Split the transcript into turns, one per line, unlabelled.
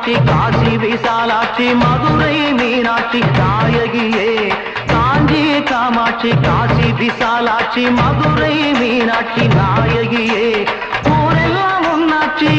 காமாட்சி காசி விசாலாட்சி மதுரை மீனாட்சி நாயகியே காஞ்சி காமாட்சி காசி விசாலாட்சி மதுரை மீனாட்சி நாயகியே ஊரெல்லாம் உன்னாட்சி